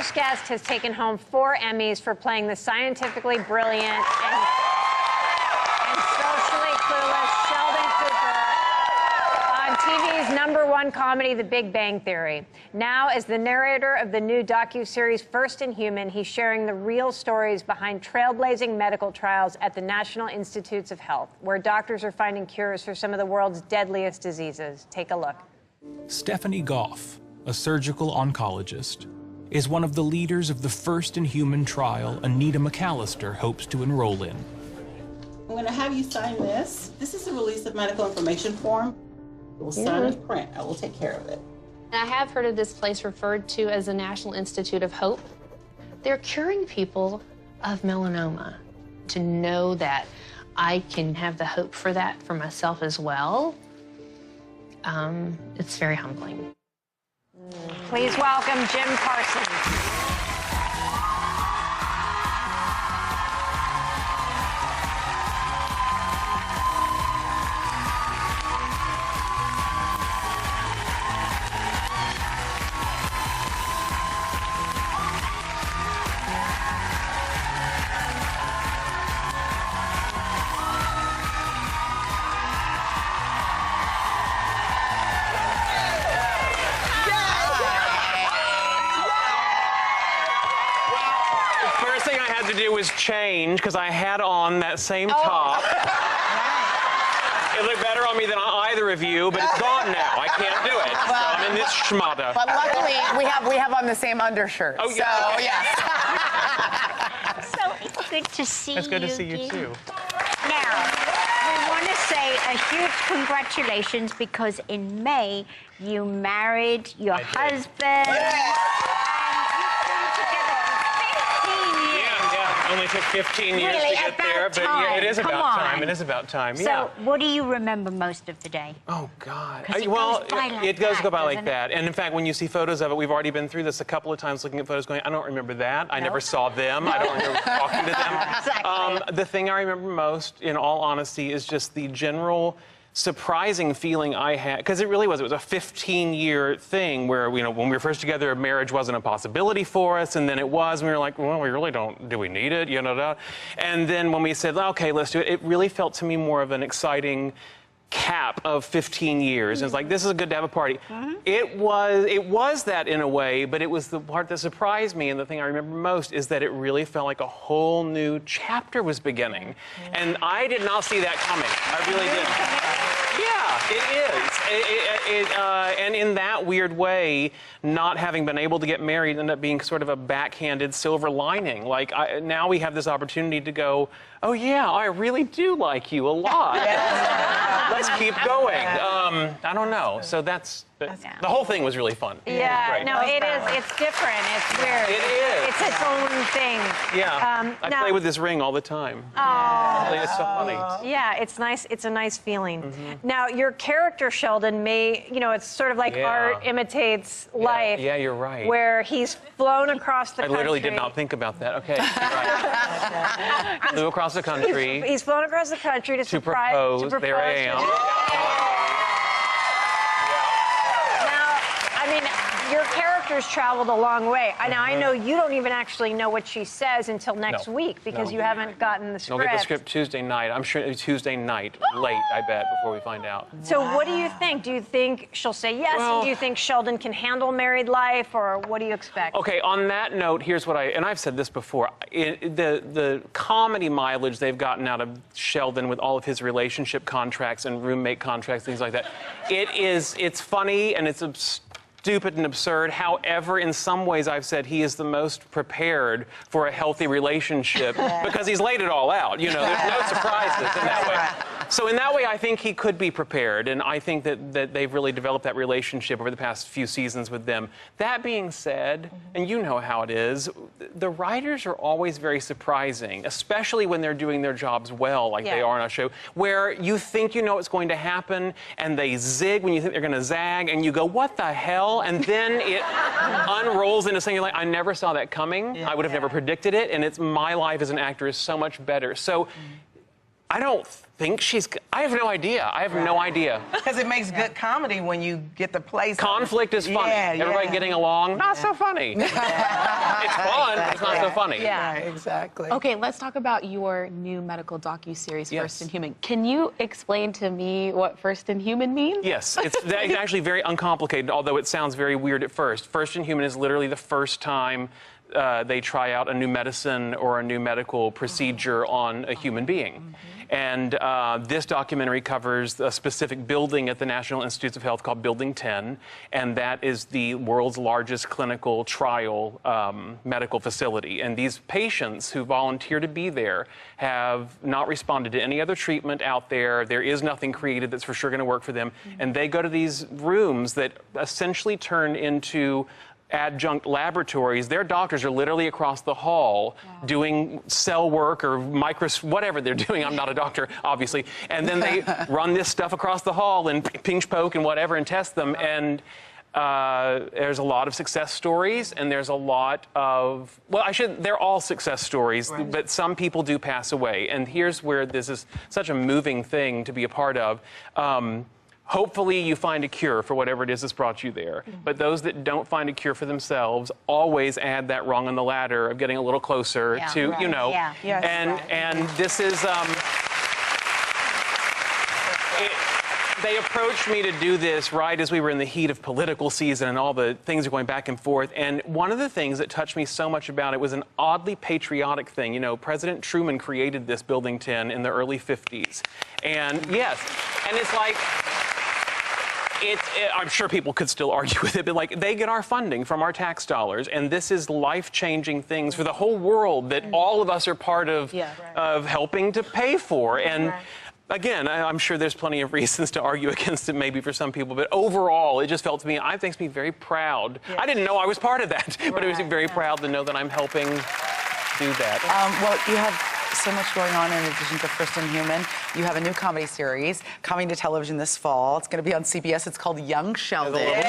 first guest has taken home 4 Emmys for playing the scientifically brilliant and socially clueless Sheldon Cooper on TV's #1 comedy, The Big Bang Theory. Now, as the narrator of the new docuseries First in Human, he's sharing the real stories behind trailblazing medical trials at the National Institutes of Health, where doctors are finding cures for some of the world's deadliest diseases. Take a look. Stephanie Goff, a surgical oncologist, is one of the leaders of the First in Human trial Anita McAllister hopes to enroll in. I'm going to have you sign this. This is a release of medical information form. It will sign and print. I will take care of it. I have heard of this place referred to as the National Institute of Hope. They're curing people of melanoma. To know that I can have the hope for that for myself as well, it's very humbling. Please welcome Jim Parsons. First thing I had to do was change because I had on that same top. It looked better on me than on either of you, but it's gone now. I can't do it. So I'm in this schmata. But luckily, we have on the same undershirt. Oh, yeah. So, yes. So it's good to see you. It's good to see you, too. Now, we want to say a huge congratulations because in May, you married your husband. Only took 15 years Really? to get there, but yeah, it is Come about time. on. It is about time. So, Yeah. what do you remember most of the day? Oh God. 'Cause it Well, goes by like it does that, go by like doesn't it? that. And in fact, when you see photos of it, we've already been through this a couple of times, looking at photos, going, I don't remember that. I never saw them. I don't remember talking to them. Exactly. The thing I remember most, in all honesty, is just the general surprising feeling I had, because it really was. It was a 15-year thing where, you know, when we were first together, marriage wasn't a possibility for us, and then it was, and we were like, well, we really don't, do we need it, you know? And then when we said, okay, let's do it, it really felt to me more of an exciting cap of 15 years. And it's like, this is good to have a party. It was that in a way, but it was the part that surprised me, and the thing I remember most is that it really felt like a whole new chapter was beginning. And I did not see that coming. I really didn't. Yeah, it is. And in that weird way, not having been able to get married ended up being sort of a backhanded silver lining. Like, now we have this opportunity to go, oh yeah, I really do like you a lot. Let's keep going. I don't know. So that's the whole thing was really fun. Yeah, Right. no, it is. It's different. It's weird. It is. It's its own thing. Yeah. I now- play with this ring all the time. Oh. It's so funny. Yeah, it's nice. It's a nice feeling. Now, your character, Sheldon, it's sort of like Yeah. art imitates life. Yeah, you're right. Where he's flown across the I country. literally did not think about that. Okay, right. Flew across the country. He's flown across the country to propose. There I am. Now, I mean, your character's traveled a long way. Now, I know you don't even actually know what she says until next week because you haven't gotten the script. We'll get the script Tuesday night. I'm sure it's Tuesday night, late, I bet, before we find out. So what do you think? Do you think she'll say yes? Well- And do you think Sheldon can handle married life, or what do you expect? Okay, on that note, here's what and I've said this before, the comedy mileage they've gotten out of Sheldon with all of his relationship contracts and roommate contracts, things like that, it's funny and it's stupid and absurd. However, in some ways, I've said he is the most prepared for a healthy relationship because he's laid it all out. You know, there's no surprises in that way. So in that way, I think he could be prepared, and I think that they've really developed that relationship over the past few seasons with them. That being said, and you know how it is, the writers are always very surprising, especially when they're doing their jobs well, like they are on a show, where you think you know what's going to happen, and they zig when you think they're going to zag, and you go, what the hell? And then it unrolls into something you're like, I never saw that coming. I would have never predicted it, and my life as an actor is so much better. So I don't think I have no idea. I have no idea. Because it makes good comedy when you get the place. Conflict is funny. Everybody getting along, not so funny. It's fun, but it's not so funny. Yeah, exactly. Okay, let's talk about your new medical docuseries, First in Human. Can you explain to me what First in Human means? Yes, it's actually very uncomplicated, although it sounds very weird at first. First in Human is literally the first time they try out a new medicine or a new medical procedure on a human being. And this documentary covers a specific building at the National Institutes of Health called Building 10, and that is the world's largest clinical trial medical facility. And these patients who volunteer to be there have not responded to any other treatment out there. There is nothing created that's for sure going to work for them. And they go to these rooms that essentially turn into adjunct laboratories. Their doctors are literally across the hall doing cell work or whatever they're doing. I'm not a doctor, obviously. And then they run this stuff across the hall and pinch poke and whatever and test them. And there's a lot of success stories, and there's a lot of, they're all success stories, but some people do pass away. And here's where this is such a moving thing to be a part of. Hopefully you find a cure for whatever it is that's brought you there. But those that don't find a cure for themselves always add that rung on the ladder of getting a little closer to, you know. And this is, they approached me to do this right as we were in the heat of political season and all the things are going back and forth. And one of the things that touched me so much about it was an oddly patriotic thing. You know, President Truman created this Building 10 in the early 50s. And yes, and it's like, I'm sure people could still argue with it, but like they get our funding from our tax dollars, and this is life-changing things for the whole world that all of us are part of helping to pay for. And again, I'm sure there's plenty of reasons to argue against it maybe for some people, but overall, it just felt to me, it makes me very proud. I didn't know I was part of that, but it was very proud to know that I'm helping do that. Well, you have so much going on in addition to First in Human. You have a new comedy series coming to television this fall. It's going to be on CBS. It's called Young Sheldon. It's going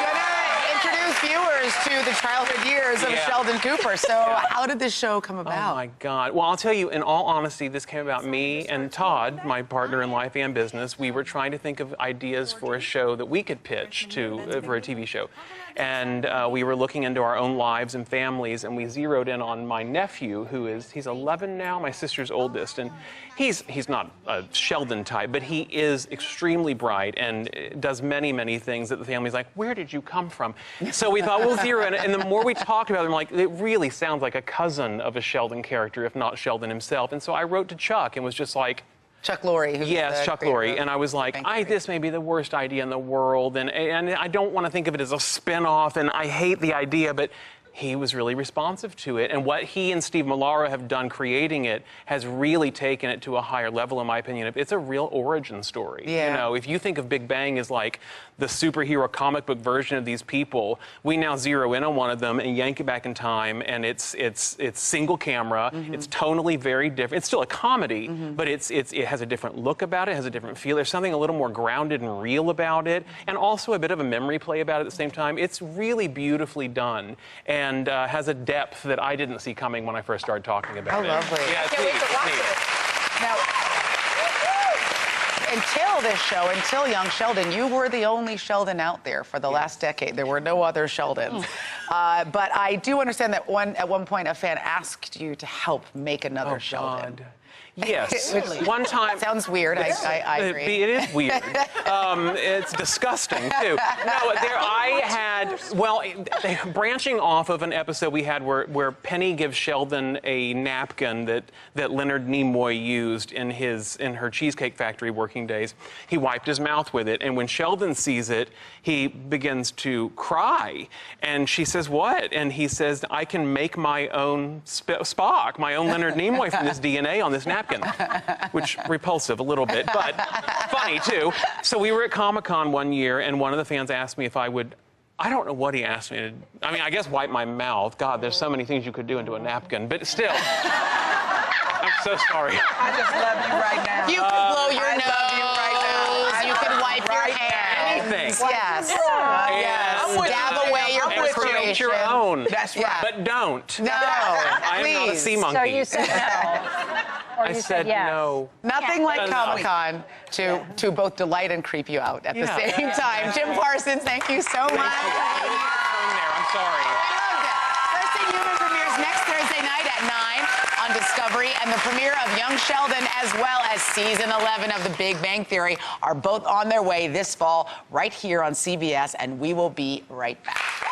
to introduce viewers to the childhood years of Sheldon Cooper. So how did this show come about? Oh, my God. Well, I'll tell you, in all honesty, this came about me and Todd, my partner in life and business. We were trying to think of ideas for a show that we could pitch to for a TV show. And we were looking into our own lives and families, and we zeroed in on my nephew, he's 11 now, my sister's oldest, and he's not a Sheldon type, but he is extremely bright and does many, many things that the family's like, where did you come from? So we thought, we'll zero in, and the more we talked about him, like, it really sounds like a cousin of a Sheldon character, if not Sheldon himself. And so I wrote to Chuck and was just like, Chuck Lorre. Yes, Chuck Lorre. And I was like, this may be the worst idea in the world, and I don't want to think of it as a spin-off, and I hate the idea, but he was really responsive to it. And what he and Steve Millara have done creating it has really taken it to a higher level, in my opinion. It's a real origin story. You know, if you think of Big Bang as like the superhero comic book version of these people, we now zero in on one of them and yank it back in time, and it's single camera. It's tonally very different. It's still a comedy, but it has a different look about it, has a different feel. There's something a little more grounded and real about it, and also a bit of a memory play about it at the same time. It's really beautifully done, and has a depth that I didn't see coming when I first started talking about it. Oh, lovely. Yeah, it's neat. Now, until this show, until Young Sheldon, you were the only Sheldon out there for the last decade. There were no other Sheldons. But I do understand that at one point a fan asked you to help make another Sheldon. God. Yes. One time. Sounds weird. I agree. It is weird. It's disgusting, too. No, branching off of an episode we had where Penny gives Sheldon a napkin that Leonard Nimoy used in her Cheesecake Factory working days. He wiped his mouth with it, and when Sheldon sees it, he begins to cry. And she says, what? And he says, I can make my own Spock, my own Leonard Nimoy from this DNA on this napkin. Which repulsive a little bit, but funny too. So we were at Comic-Con one year, and one of the fans asked me if I would, I don't know what he asked me to, I guess wipe my mouth. God, there's so many things you could do into a napkin, but still. I'm so sorry. I just love you right now. You can blow your nose. I love you right now. You can wipe your hair. Anything. Yes. Yes. Dab away your create your own. That's right. But don't. No. I am not a sea monkey. So you said no. I you said yes. no. Nothing Yeah. like Comic-Con to both delight and creep you out at the Yeah. same time. Jim Parsons, thank you so much. I'm sorry. First in Human premieres next Thursday night at 9 on Discovery, and the premiere of Young Sheldon as well as season 11 of The Big Bang Theory are both on their way this fall right here on CBS, and we will be right back.